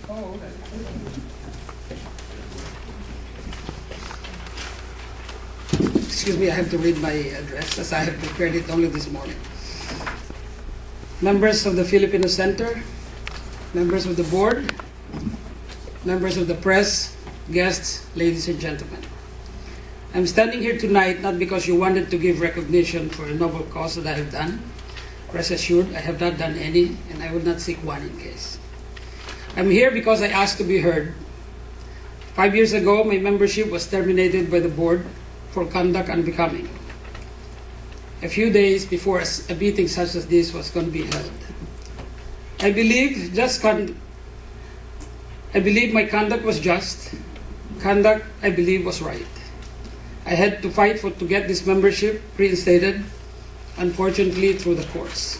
Oh, okay. Excuse me, I have to read my address as I have prepared it only this morning. Members of the Filipino Centre, members of the board, members of the press, guests, ladies and gentlemen. I'm standing here tonight not because you wanted to give recognition for a noble cause that I have done. Rest assured, I have not done any, and I will not seek one in case. I'm here because I asked to be heard. 5 years ago, my membership was terminated by the board for conduct unbecoming. A few days before a meeting such as this was going to be held. I believe my conduct was just. Conduct, I believe, was right. I had to fight to get this membership reinstated, unfortunately through the courts.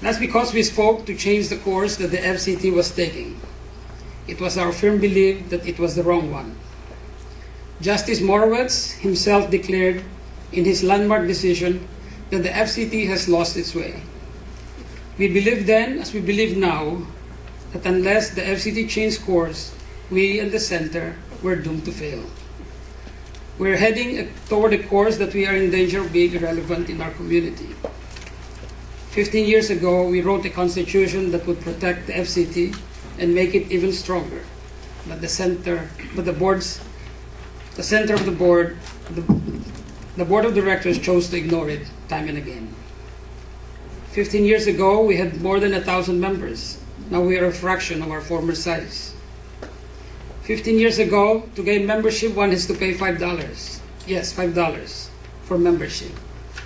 That's because we spoke to change the course that the FCT was taking. It was our firm belief that it was the wrong one. Justice Morowitz himself declared in his landmark decision that the FCT has lost its way. We believed then, as we believe now, that unless the FCT changed course, we and the center were doomed to fail. We're heading toward a course that we are in danger of being irrelevant in our community. 15 years ago, we wrote a constitution that would protect the FCT and make it even stronger. But the board of directors chose to ignore it time and again. 15 years ago, we had more than 1,000 members. Now we are a fraction of our former size. 15 years ago, to gain membership, one has to pay $5. Yes, $5 for membership.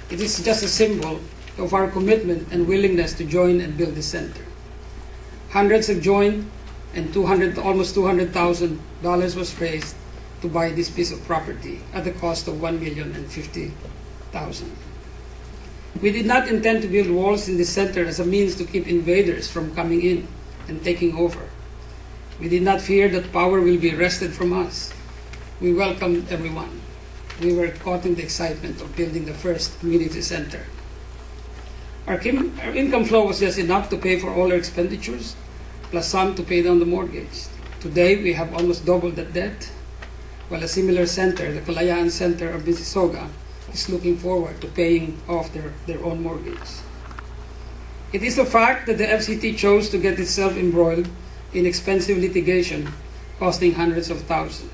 It is just a symbol of our commitment and willingness to join and build the center. Hundreds have joined, and almost $200,000 was raised to buy this piece of property at the cost of $1,050,000. We did not intend to build walls in this center as a means to keep invaders from coming in and taking over. We did not fear that power will be wrested from us. We welcomed everyone. We were caught in the excitement of building the first community center. Our income flow was just enough to pay for all our expenditures, plus some to pay down the mortgage. Today, we have almost doubled that debt, while a similar center, the Kalayaan Center of Mississauga, is looking forward to paying off their own mortgage. It is a fact that the FCT chose to get itself embroiled in expensive litigation costing hundreds of thousands.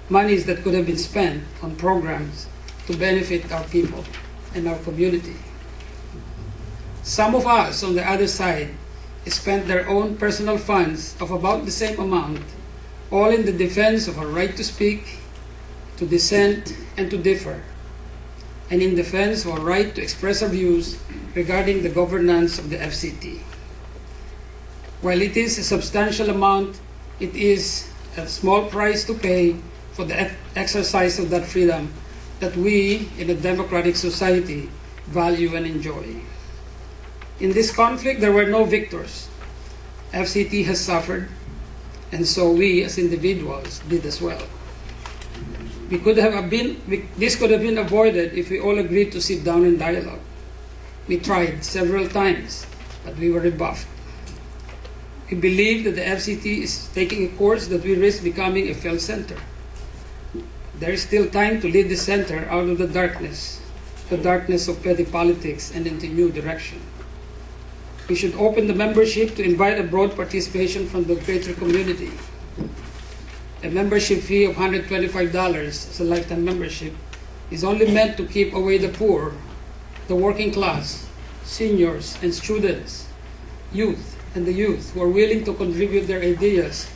Monies that could have been spent on programs to benefit our people and our community. Some of us on the other side spent their own personal funds of about the same amount, all in the defense of our right to speak, to dissent, and to differ, and in defense of our right to express our views regarding the governance of the FCT. While it is a substantial amount, it is a small price to pay for the exercise of that freedom that we, in a democratic society, value and enjoy. In this conflict, there were no victors. FCT has suffered, and so we, as individuals, did as well. This could have been avoided if we all agreed to sit down and dialogue. We tried several times, but we were rebuffed. We believe that the FCT is taking a course that we risk becoming a failed center. There is still time to lead the center out of the darkness of petty politics, and into new direction. We should open the membership to invite a broad participation from the greater community. A membership fee of $125 as a lifetime membership is only meant to keep away the poor, the working class, seniors and students, youth and the youth who are willing to contribute their ideas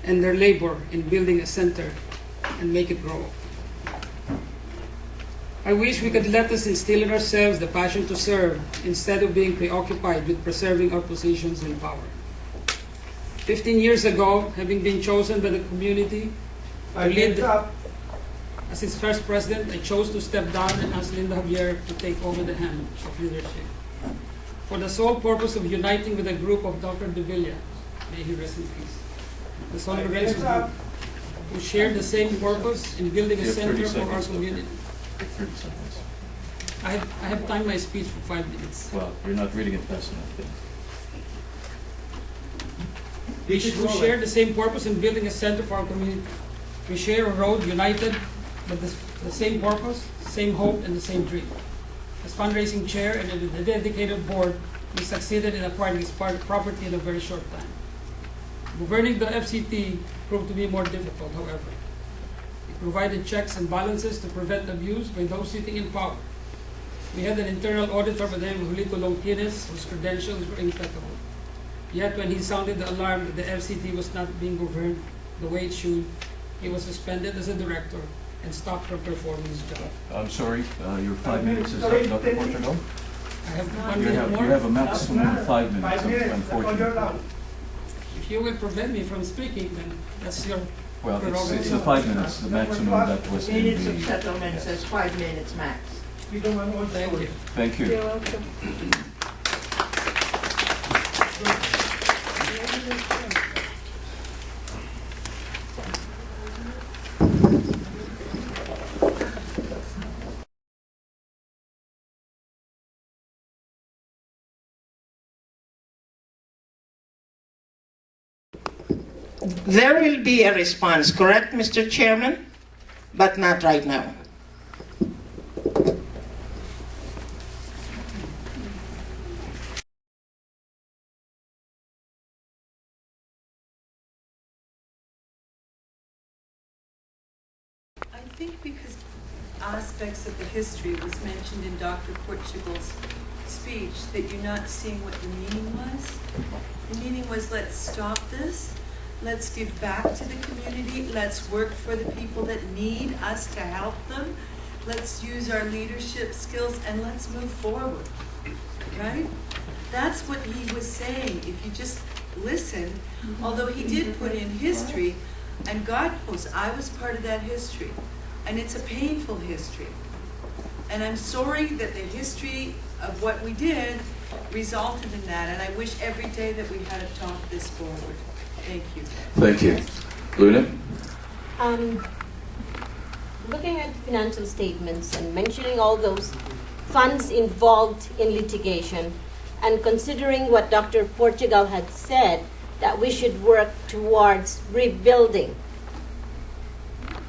and their labor in building a center and make it grow. I wish we could let us instill in ourselves the passion to serve instead of being preoccupied with preserving our positions in power. 15 years ago, having been chosen by the community to lead as its first president, I chose to step down and ask Linda Javier to take over the hand of leadership for the sole purpose of uniting with a group of Dr. De Villa, may he rest in peace, the San Lorenzo group, who shared the same purpose in building a center for our community. 30 seconds. I have timed my speech for 5 minutes. Well, you're not reading it fast enough then. We share the same purpose in building a center for our community. We share a road united, but the same purpose, same hope, and the same dream. As fundraising chair and a dedicated board, we succeeded in acquiring this property in a very short time. Governing the FCT proved to be more difficult, however. It provided checks and balances to prevent abuse by those sitting in power. We had an internal auditor by the name of Rey Tolentino, whose credentials were impeccable. Yet when he sounded the alarm that the FCT was not being governed the way it should, he was suspended as a director and stopped from performing his job. I'm sorry, your 5 minutes is up, Dr. Portugal. I have 1 minute more. You have a maximum of 5 minutes, unfortunately. If you will prevent me from speaking, then that's your Well, prerogative. it's the 5 minutes, the maximum that was in the... Minutes of settlement says 5 minutes max. Thank you. Thank you. You're welcome. There will be a response, correct, Mr. Chairman? But not right now. I think because aspects of the history was mentioned in Dr. Portugal's speech, that you're not seeing what the meaning was. The meaning was, let's stop this, let's give back to the community, let's work for the people that need us to help them, let's use our leadership skills, and let's move forward, right? That's what he was saying. If you just listen, although he did put in history, and God knows I was part of that history, and it's a painful history. And I'm sorry that the history of what we did resulted in that, and I wish every day that we had talked this forward. Thank you. Thank you. Luna? Looking at financial statements and mentioning all those funds involved in litigation, and considering what Dr. Portugal had said, that we should work towards rebuilding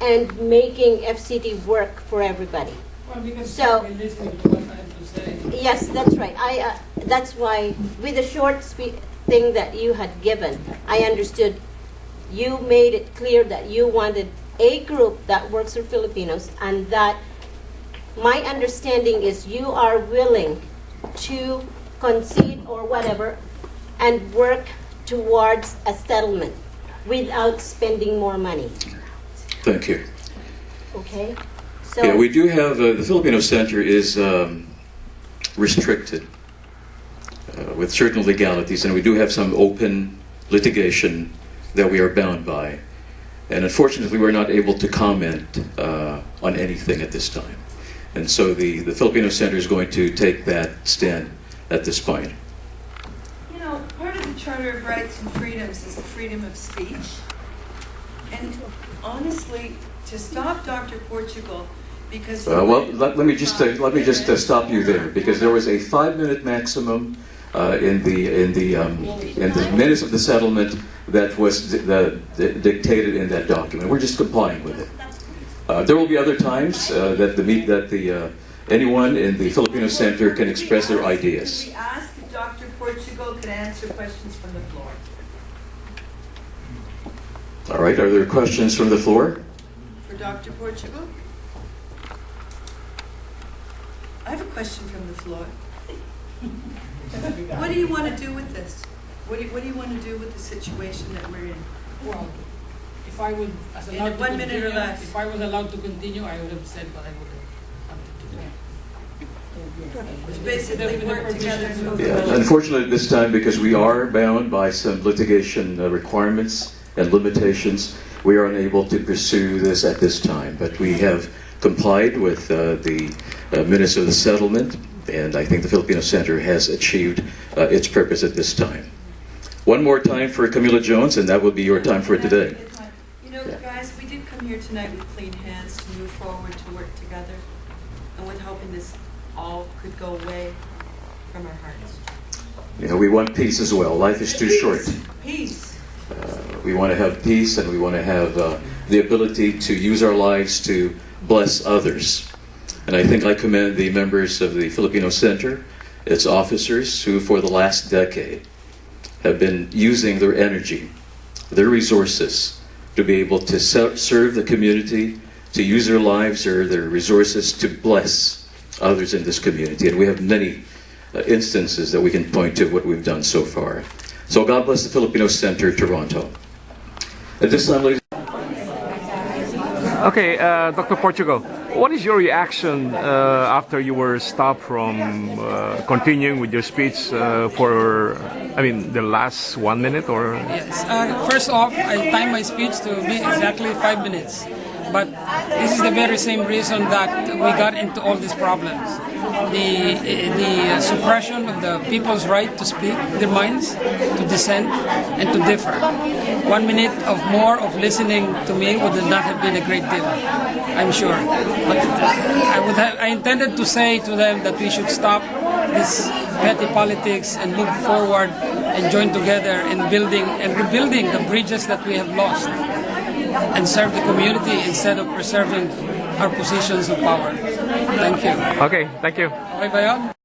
and making FCT work for everybody. Well, because So- you've been listening to what I have to say. Yes, that's right. That's why, with the short thing that you had given, I understood you made it clear that you wanted a group that works for Filipinos, and that my understanding is you are willing to concede or whatever and work towards a settlement without spending more money. Thank you. Okay? So Yeah, we do have, the Filipino Center is restricted with certain legalities, and we do have some open litigation that we are bound by. And unfortunately, we're not able to comment on anything at this time. And so the Filipino Center is going to take that stand at this point. You know, part of the Charter of Rights and Freedoms is the freedom of speech. And honestly, to stop Dr. Portugal, because... Well, let me just stop you there, because there was a 5-minute maximum in the minutes of the settlement that was dictated in that document. We're just complying with it. There will be other times that anyone in the Filipino Center can express their ideas. We ask if Dr. Portugal could answer questions from the floor. All right, are there questions from the floor? For Dr. Portugal? I have a question from the floor. What do you want to do with this? What do you want to do with the situation that we're in? Well, if I would, as In allowed to 1 minute or continue, less. if I was allowed to continue, I would have said what I would have wanted to do. Which basically work together and move Yeah, forward. unfortunately this time, because we are bound by some litigation requirements and limitations, we are unable to pursue this at this time. But we have complied with the minutes of the settlement, and I think the Filipino Center has achieved its purpose at this time. One more time for Camila Jones, and that will be your time for today. You know, guys, we did come here tonight with clean hands to move forward, to work together, and with hoping this all could go away from our hearts. You know, we want peace as well. Life is too short. Peace. We want to have peace, and we want to have the ability to use our lives to bless others. And I think I commend the members of the Filipino Centre, its officers, who for the last decade have been using their energy, their resources, to be able to serve the community, to use their lives or their resources to bless others in this community. And we have many instances that we can point to what we've done so far. So God bless the Filipino Centre Toronto. At this time, ladies. Okay, Dr. Portugal, what is your reaction after you were stopped from continuing with your speech for, the last 1 minute or? Yes. First off, I timed my speech to be exactly 5 minutes. But this is the very same reason that we got into all these problems. The suppression of the people's right to speak their minds, to dissent, and to differ. 1 minute of more of listening to me would not have been a great deal, I'm sure. But I intended to say to them that we should stop this petty politics and move forward and join together in building and rebuilding the bridges that we have lost, and serve the community instead of preserving our positions of power. Thank you. Okay, thank you. Okay ba yun?